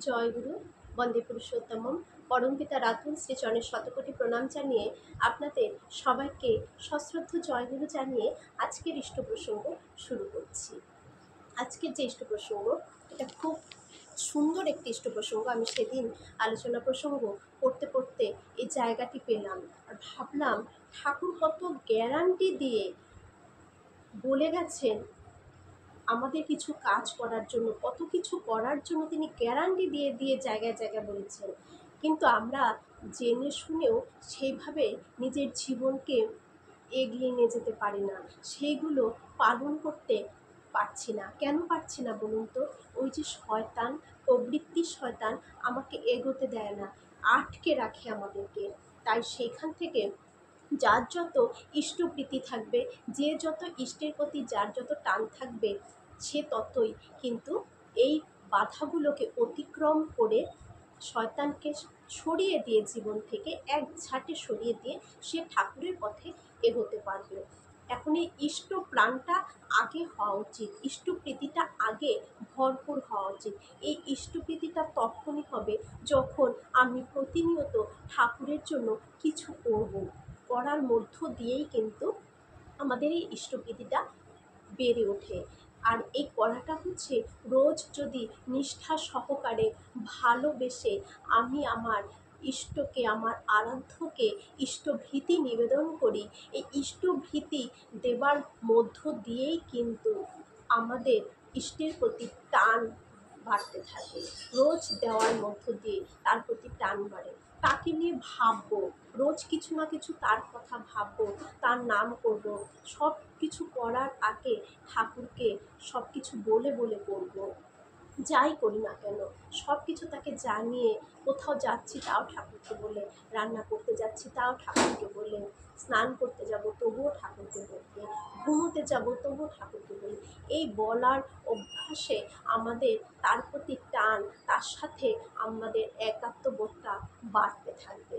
জয় গুরু, বন্দে পুরুষোত্তমম, পরমপিতা রাতুল শ্রীচরণের শতকোটি প্রণাম জানিয়ে আপনাদের সবাইকে সশ্রদ্ধ জয়গুরু জানিয়ে আজকের ইষ্ট প্রসঙ্গ শুরু করছি। আজকের যে ইষ্ট প্রসঙ্গ, এটা খুব সুন্দর একটি ইষ্ট প্রসঙ্গ। আমি সেদিন আলোচনা প্রসঙ্গ পড়তে পড়তে এই জায়গাটি পেলাম আর ভাবলাম ঠাকুর কত গ্যারান্টি দিয়ে বলে গেছেন আমাদের কিছু কাজ করার জন্য, কত কিছু করার জন্য তিনি গ্যারান্টি দিয়ে দিয়ে জায়গায় জায়গায় বলেছেন। কিন্তু আমরা জেনে শুনেও সেইভাবে নিজের জীবনকে এগিয়ে নিয়ে যেতে পারি না, সেইগুলো পালন করতে পারছি না। কেন পারছি না বলুন তো? ওই যে শয়তান, প্রবৃত্তি শয়তান আমাকে এগোতে দেয় না, আটকে রাখে আমাদেরকে। তাই সেখান থেকে যার যত ইষ্টপ্রীতি থাকবে, যে যত ইষ্টের প্রতি যার যত টান থাকবে, সে ততই কিন্তু এই বাধাগুলোকে অতিক্রম করে শয়তানকে সরিয়ে দিয়ে, জীবন থেকে এক ঝাঁটে সরিয়ে দিয়ে সে ঠাকুরের পথে এগোতে পারবে। এখন এই ইষ্ট প্রাণটা আগে হওয়া উচিত, ইষ্টপ্রীতিটা আগে ভরপুর হওয়া উচিত। এই ইষ্টপ্রীতিটা তখনই হবে যখন আমি প্রতিনিয়ত ঠাকুরের জন্য কিছু করব, করার মধ্য দিয়েই কিন্তু আমাদের এই ইষ্টপ্রীতিটা বেড়ে ওঠে। আর এই করাটা হচ্ছে রোজ যদি নিষ্ঠা সহকারে ভালোবেসে আমি আমার ইষ্টকে, আমার আরাধ্যকে ইষ্টভীতি নিবেদন করি, এই ইষ্টভীতি দেবার মধ্য দিয়েই কিন্তু আমাদের ইষ্টের প্রতি টান বাড়তে থাকে। রোজ দেওয়ার মধ্য দিয়ে তার প্রতি টান বাড়ে। তাকে নিয়ে ভাববো, রোজ কিছু না কিছু তার কথা ভাববো, তার নাম করব। সব কিছু করার আগে ঠাকুরকে সব কিছু বলে বলে করব। যাই করি না কেন সব কিছু তাকে জানিয়ে, কোথাও যাচ্ছি তাও ঠাকুরকে বলে, রান্না করতে যাচ্ছি তাও ঠাকুরকে বলে, স্নান করতে যাব তবুও ঠাকুরকে বলতে, ঘুমোতে যাব তবুও ঠাকুরকে বলি। এই বলার অভ্যাসে আমাদের তার প্রতি টান, তার সাথে আমাদের একাত্মবোধটা বাড়তে থাকবে।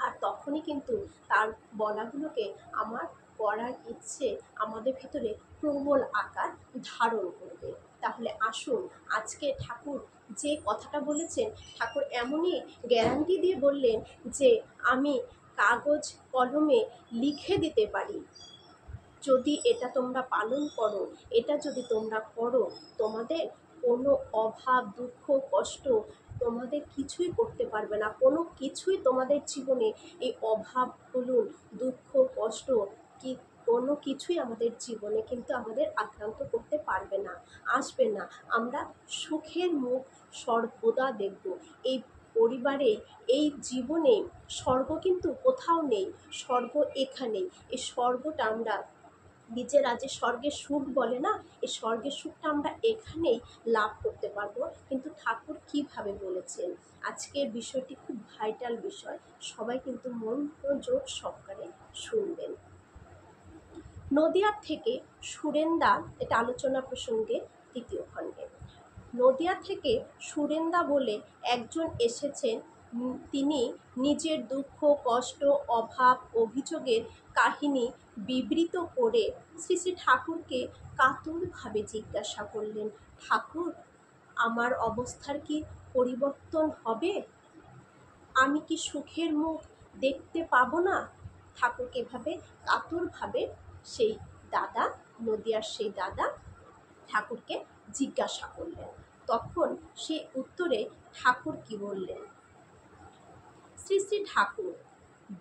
আর তখনই কিন্তু তার বলাগুলোকে আমার করার ইচ্ছে আমাদের ভেতরে প্রবল আকার ধারণ করবে। তাহলে আসুন, আজকে ঠাকুর যে কথাটা বলেছেন, ঠাকুর এমনই গ্যারান্টি দিয়ে বললেন যে আমি কাগজ কলমে লিখে দিতে পারি, যদি এটা তোমরা পালন করো, এটা যদি তোমরা করো, তোমাদের কোনো অভাব, দুঃখ, কষ্ট তোমাদের কিছুই করতে পারবে না। কোনো কিছুই তোমাদের জীবনে, এই অভাব বলুন, দুঃখ, কষ্ট, কি কোনো কিছুই আমাদের জীবনে কিন্তু আমাদের আক্রান্ত করতে পারবে না, আসবে না। আমরা সুখের মুখ সর্বদা দেখব। এই পরিবারে, এই জীবনে স্বর্গ কিন্তু কোথাও নেই, স্বর্গ এখানেই। এই স্বর্গটা আমরা নিজেরা যে স্বর্গের সুখ বলে না, এই স্বর্গের সুখটা আমরা এখানেই লাভ করতে পারবো। কিন্তু ঠাকুর কিভাবে বলেছেন, আজকের বিষয়টি খুব ভাইটাল বিষয়, সবাই কিন্তু মনোযোগ সহকারে শুনবেন। নদিয়ার থেকে সুরেন্দা, এটা আলোচনা প্রসঙ্গে তৃতীয় খণ্ডে। নদিয়া থেকে সুরেন্দা বলে একজন এসেছেন। তিনি নিজের দুঃখ, কষ্ট, অভাব, অভিযোগের কাহিনী বিবৃত করে শ্রী শ্রী ঠাকুরকে কাতরভাবে জিজ্ঞাসা করলেন, ঠাকুর, আমার অবস্থার কি পরিবর্তন হবে? আমি কি সুখের মুখ দেখতে পাবো না? ঠাকুরকে এভাবে কাতরভাবে সেই দাদা, নদিয়ার সেই দাদা ঠাকুরকে জিজ্ঞাসা করলেন। তখন সে উত্তরে ঠাকুর কি বললেন? শ্রী শ্রী ঠাকুর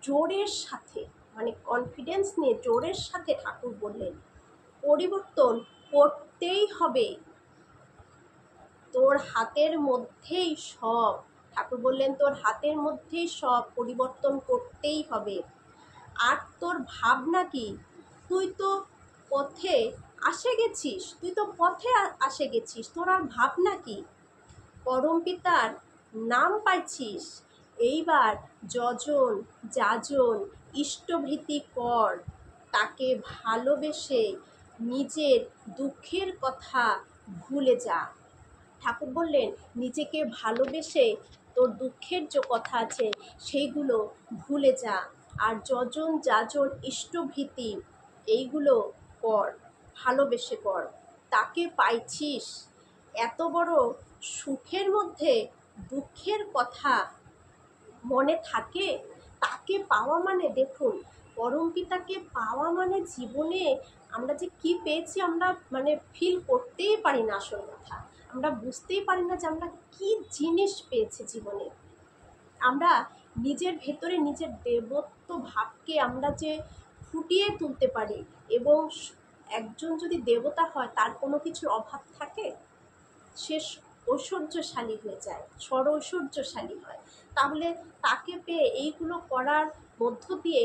জোরের সাথে, মানে কনফিডেন্স নিয়ে জোরের সাথে ঠাকুর বললেন, পরিবর্তন করতেই হবে, তোর হাতের মধ্যেই সব। ঠাকুর বললেন, তোর হাতের মধ্যেই সব, পরিবর্তন করতেই হবে। আর তোর ভাবনা কি? তুই তো পথে আসে গেছিস, তুই তো পথে আসে গেছিস, তোর আর ভাবনা কি? পরম পিতার নাম পাইছিস, এইবার যজন যাজন ইষ্টভীতি কর, তাকে ভালোবেসে নিজের দুঃখের কথা ভুলে যা। ঠাকুর বললেন, নিজেকে ভালোবেসে তোর দুঃখের যে কথা আছে সেইগুলো ভুলে যা, আর যজন যাজন ইষ্টভীতি এইগুলো কর, ভালোবেসে কর। তাকে পাইছিস, এত বড় সুখের মধ্যে দুঃখের কথা মনে থাকে, তাকে পাওয়া মানে দেখুন, পরম পিতাকে পাওয়া মানে জীবনে আমরা যে কি পেয়েছি আমরা মানে ফিল করতেই পারি না। আসল কথা, আমরা বুঝতেই পারি না যে আমরা কি জিনিস পেয়েছি জীবনে। আমরা নিজের ভেতরে নিজের দেবত্ব ভাবকে আমরা যে ফুটিয়ে তুলতে পারি, এবং একজন যদি দেবতা হয় তার কোনো কিছুর অভাব থাকে, সে ঐশ্বর্যশালী হয়ে যায়, ঐশ্বর্যশালী হয়। তাহলে তাকে পেয়ে এইগুলো করার মধ্য দিয়ে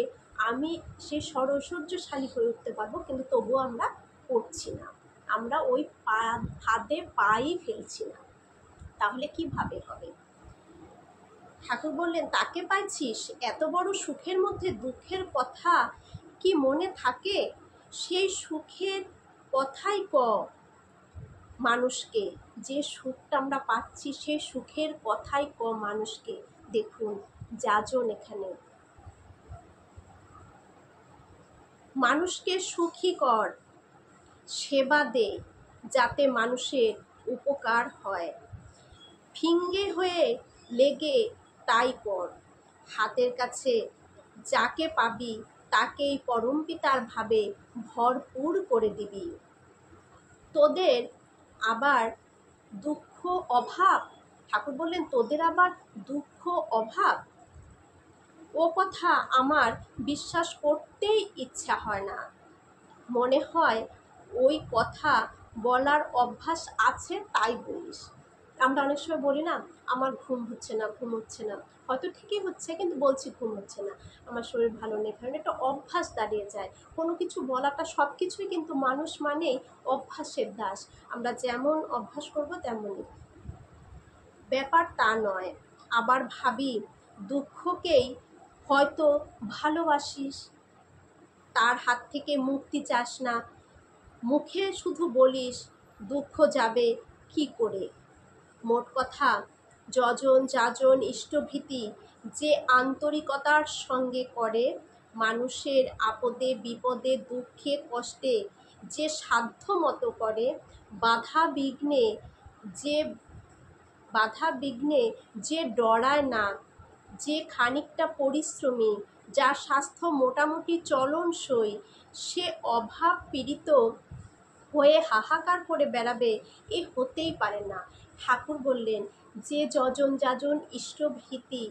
আমি সেই ঐশ্বর্যশালী হয়ে উঠতে পারবো, কিন্তু তবুও আমরা করছি না, আমরা ওই ফাঁদে পাই ফেলছি না। তাহলে কিভাবে হবে? ঠাকুর বললেন, তাকে পাইছিস, এত বড় সুখের মধ্যে দুঃখের কথা কি মনে থাকে? সেই সুখের কথাই ক মানুষকে, যে সুখটা আমরা পাচ্ছি সেই সুখের কথাই ক মানুষকে। দেখুন যাজন এখানে, মানুষকে সুখী কর, সেবা দে, যাতে মানুষের উপকার হয়। ফিঙ্গে হয়ে লেগে তাই কর, হাতের কাছে যাকে পাবি তাকেই পরমপিতার ভাবে ভরপুর করে দিবি। তোদের আবার দুঃখ অভাব, ঠাকুর বললেন তোদের আবার দুঃখ অভাব, ও কথা আমার বিশ্বাস করতেই ইচ্ছা হয় না। মনে হয় ওই কথা বলার অভ্যাস আছে তাই বলিস। আমরা অনেক সময় বলি না, আমার ঘুম হচ্ছে না, ঘুম হচ্ছে না, হয়তো ঠিকই হচ্ছে কিন্তু বলছি ঘুম হচ্ছে না, আমার শরীর ভালো নেই, কারণ একটা অভ্যাস দাঁড়িয়ে যায়। কোনো কিছু বলাটা, সব কিছুই কিন্তু মানুষ মানেই অভ্যাসের দাস, আমরা যেমন অভ্যাস করব তেমনই। ব্যাপার তা নয়। আবার ভাবি দুঃখকেই হয়তো ভালোবাসিস, তার হাত থেকে মুক্তি চাস না, মুখে শুধু বলিস দুঃখ যাবে কি করে। মোট কথা, যজন যাজন ইষ্টভীতি যে আন্তরিকতার সঙ্গে করে, মানুষের আপদে বিপদে দুঃখে কষ্টে যে সাধ্য মতো করে, বাধা বিঘ্নে যে যে ডরায় না, যে খানিকটা পরিশ্রমী, যার স্বাস্থ্য মোটামুটি চলনসই, সে অভাব পীড়িত হয়ে হাহাকার করে বেড়াবে, এ হতেই পারে না। ঠাকুর বললেন, যে যজন যাজন ইষ্টভীতি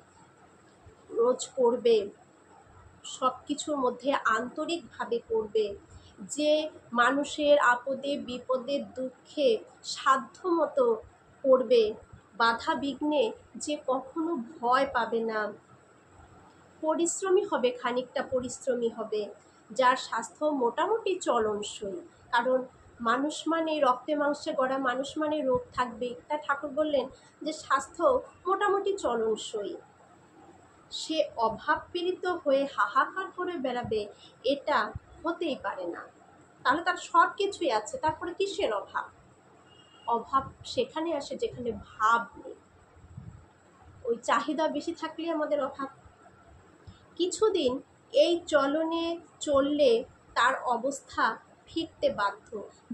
রোজ করবে, সব কিছুর মধ্যে আন্তরিকভাবে করবে, যে মানুষের আপদে বিপদে দুঃখে সাধ্যমতো করবে, বাধা বিঘ্নে যে কখনো ভয় পাবে না, পরিশ্রমী হবে, খানিকটা পরিশ্রমী হবে, যার স্বাস্থ্য মোটামুটি চলনসই। কারণ মানুষ মানে রক্তে মাংসে গড়া, মানুষ মানে রোগ থাকবেই। তা ঠাকুর বললেন যে স্বাস্থ্য মোটামুটি চলনসই, সে অভাব পীড়িত হয়ে হাহাকার করে বেড়াবে, এটা হতেই পারে না। তাহলে তার সব কিছুই আছে, তারপরে কিসের অভাব? অভাব সেখানে আসে যেখানে ভাব নেই। ওই চাহিদা বেশি থাকলে আমাদের অভাব। কিছুদিন এই চলনে চললে তার অবস্থা ফিরতে বাধ্য।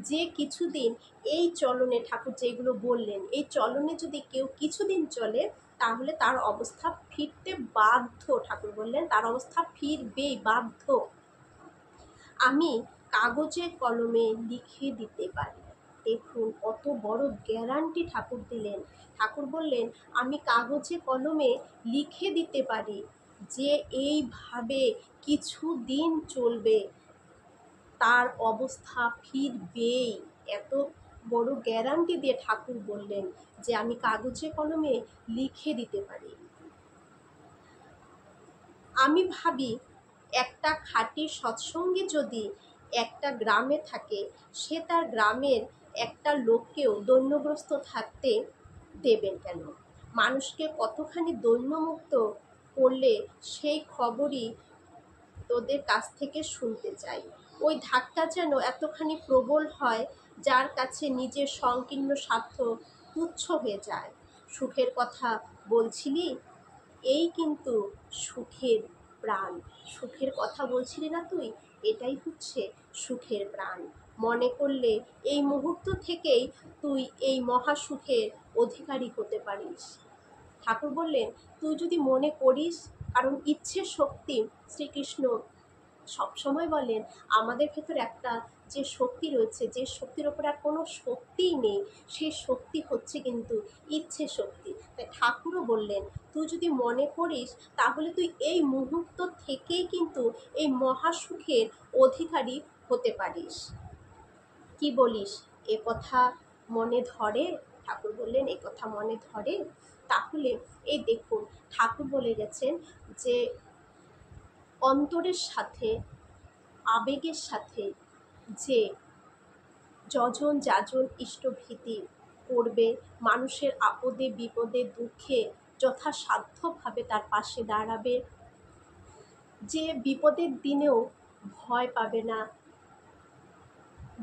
যে কিছুদিন এই চলনে, ঠাকুর যেগুলো বললেন, এই চলনে যদি কেউ কিছুদিন চলে তাহলে তার অবস্থা ফিরতে বাধ্য। ঠাকুর বললেন তার অবস্থা ফিরবেই, বাধ্য। আমি কাগজে কলমে লিখে দিতে পারি। দেখুন কত বড় গ্যারান্টি ঠাকুর দিলেন। ঠাকুর বললেন আমি কাগজে কলমে লিখে দিতে পারি যে এইভাবে কিছু দিন চলবে, তার অবস্থা ফিরবেই। এত বড় গ্যারান্টি দিয়ে ঠাকুর বললেন যে আমি কাগজে কলমে লিখে দিতে পারি। আমি ভাবি একটা খাঁটি সৎসঙ্গী যদি একটা গ্রামে থাকে, সে তার গ্রামের একটা লোককেও দৈন্যগ্রস্ত থাকতে দেবেন কেন? মানুষকে কতখানি দৈন্যমুক্ত করলে সেই খবরই তোদের কাছ থেকে শুনতে চাই। ওই ধাক্কা যেন এতখানি প্রবল হয় যার কাছে নিজের সংকীর্ণ স্বার্থ তুচ্ছ হয়ে যায়। সুখের কথা বলছিলি, এই কিন্তু সুখের প্রাণ। সুখের কথা বলছিলি না তুই, এটাই হচ্ছে সুখের প্রাণ। মনে করলে এই মুহূর্ত থেকেই তুই এই মহাসুখের অধিকারী হতে পারিস। ঠাকুর বললেন, তুই যদি মনে করিস, কারণ ইচ্ছের শক্তি শ্রীকৃষ্ণ সবসময় বলেন আমাদের ভেতর একটা যে শক্তি রয়েছে, যে শক্তির ওপর আর কোনো শক্তিই নেই, সেই শক্তি হচ্ছে কিন্তু ইচ্ছে শক্তি। তাই ঠাকুরও বললেন, তুই যদি মনে করিস তাহলে তুই এই মুহূর্ত থেকেই কিন্তু এই মহাসুখের অধিকারী হতে পারিস। কি বলিস, এ কথা মনে ধরে? ঠাকুর বললেন, এ কথা মনে ধরে? তাহলে এই দেখুন, ঠাকুর বলে গেছেন যে অন্তরের সাথে, আবেগের সাথে যে যজন যাজন ইষ্টভীতি করবে, মানুষের আপদে বিপদে দুঃখে যথাসাধ্যভাবে তার পাশে দাঁড়াবে, যে বিপদের দিনেও ভয় পাবে না,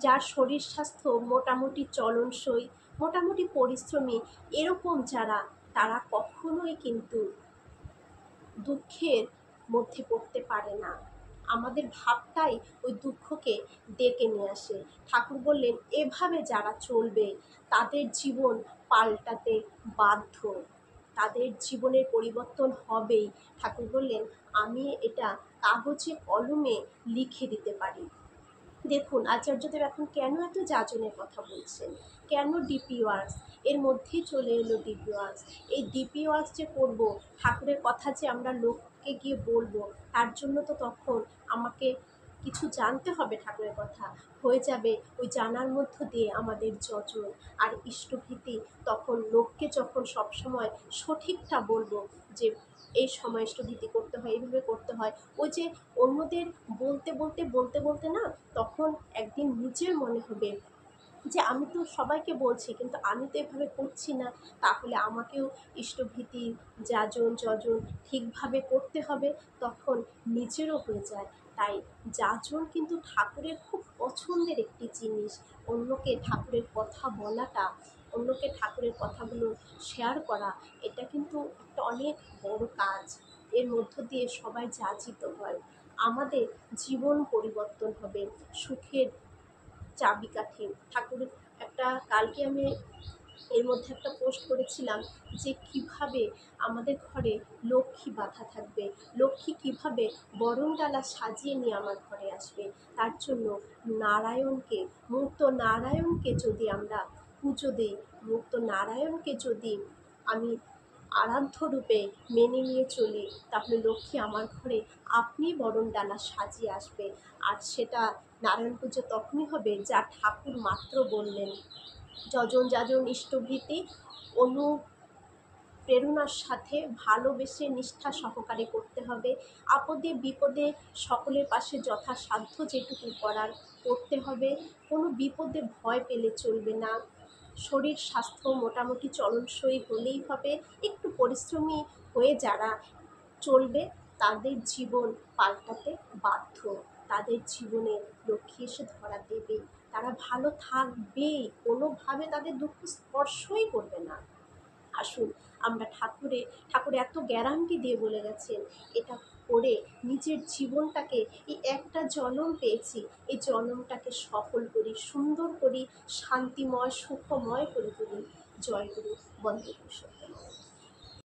যার শরীর স্বাস্থ্য মোটামুটি চলনসই, মোটামুটি পরিশ্রমী, এরকম যারা, তারা কখনোই কিন্তু দুঃখের মধ্যে পড়তে পারে না। আমাদের ভাবটাই ওই দুঃখকে ডেকে নিয়ে আসে। ঠাকুর বললেন, এভাবে যারা চলবে তাদের জীবন পাল্টাতে বাধ্য, তাদের জীবনের পরিবর্তন হবেই। ঠাকুর বললেন, আমি এটা কাগজে কলমে লিখে দিতে পারি। দেখুন আচার্যদেব এখন কেন এত যাজনের কথা বলছেন, কেন ডিপি ওয়ার্কস, এর মধ্যেই চলে এলো ডিপি ওয়ার্কস। এই ডিপি ওয়ার্কস যে করবো, ঠাকুরের কথা যে আমরা লোককে গিয়ে বলবো, তার জন্য তো তখন আমাকে কিছু জানতে হবে ঠাকুরের কথা। হয়ে যাবে ওই জানার মধ্য দিয়ে আমাদের যজন আর ইষ্টভীতি। তখন লোককে যখন সবসময় সঠিকটা বলবো যে এই সময় ইষ্টভীতি করতে হয়, এইভাবে করতে হয়, ওই যে অন্যদের বলতে বলতে বলতে বলতে না, তখন একদিন নিজের মনে হবে যে আমি তো সবাইকে বলছি কিন্তু আমি তো এভাবে করছি না, তাহলে আমাকেও ইষ্টভীতি যাজন যজন ঠিকভাবে করতে হবে, তখন নিজেরও হয়ে যায়। তাই যাজন কিন্তু ঠাকুরের খুব পছন্দের একটি জিনিস। অন্যকে ঠাকুরের কথা বলাটা, অন্যকে ঠাকুরের কথাগুলো শেয়ার করা, এটা কিন্তু একটা অনেক বড় কাজ। এর মধ্য দিয়ে সবাই যাচিত হয়, আমাদের জীবন পরিবর্তন হবে, সুখের চাবিকাঠি। ঠাকুরের একটা, কালকে আমি এর মধ্যে একটা পোস্ট করেছিলাম যে কিভাবে আমাদের ঘরে লক্ষ্মী বাঁধা থাকবে, লক্ষ্মী কিভাবে বরণডালা সাজিয়ে নিয়ে আমার ঘরে আসবে। তার জন্য নারায়ণকে, মূর্ত নারায়ণকে যদি আমরা পুজো দিই, মূর্ত নারায়ণকে যদি আমি আরাধ্য রূপে মেনে নিয়ে চলি, তাহলে লক্ষ্মী আমার ঘরে আপনি বরণডালা সাজিয়ে আসবে। আর সেটা নারায়ণ পুজো তখনই হবে যা ঠাকুর মাত্র বললেন, যজন যাজন ইষ্টভীতি অনুপ্রেরণার সাথে ভালোবেসে নিষ্ঠা সহকারে করতে হবে। আপদে বিপদে সকলের পাশে যথাসাধ্য যেটুকু করার করতে হবে। কোনো বিপদে ভয় পেলে চলবে না। শরীর স্বাস্থ্য মোটামুটি চলনসই হলেই হবে। একটু পরিশ্রমী হয়ে যারা চলবে তাদের জীবন পাল্টাতে বাধ্য, তাদের জীবনে লক্ষ্মী এসে ধরা দেবেই, তারা ভালো থাকবেই, কোনোভাবে তাদের দুঃখ স্পর্শই করবে না। আসুন আমরা ঠাকুর এত গ্যারান্টি দিয়ে বলে গেছেন, এটা করে নিজের জীবনটাকে, এই একটা জন্ম পেয়েছি, এই জন্মটাকে সফল করি, সুন্দর করি, শান্তিময় সুখময় করে তুলি। জয় গুরু, বন্দে পুরুষোত্তম।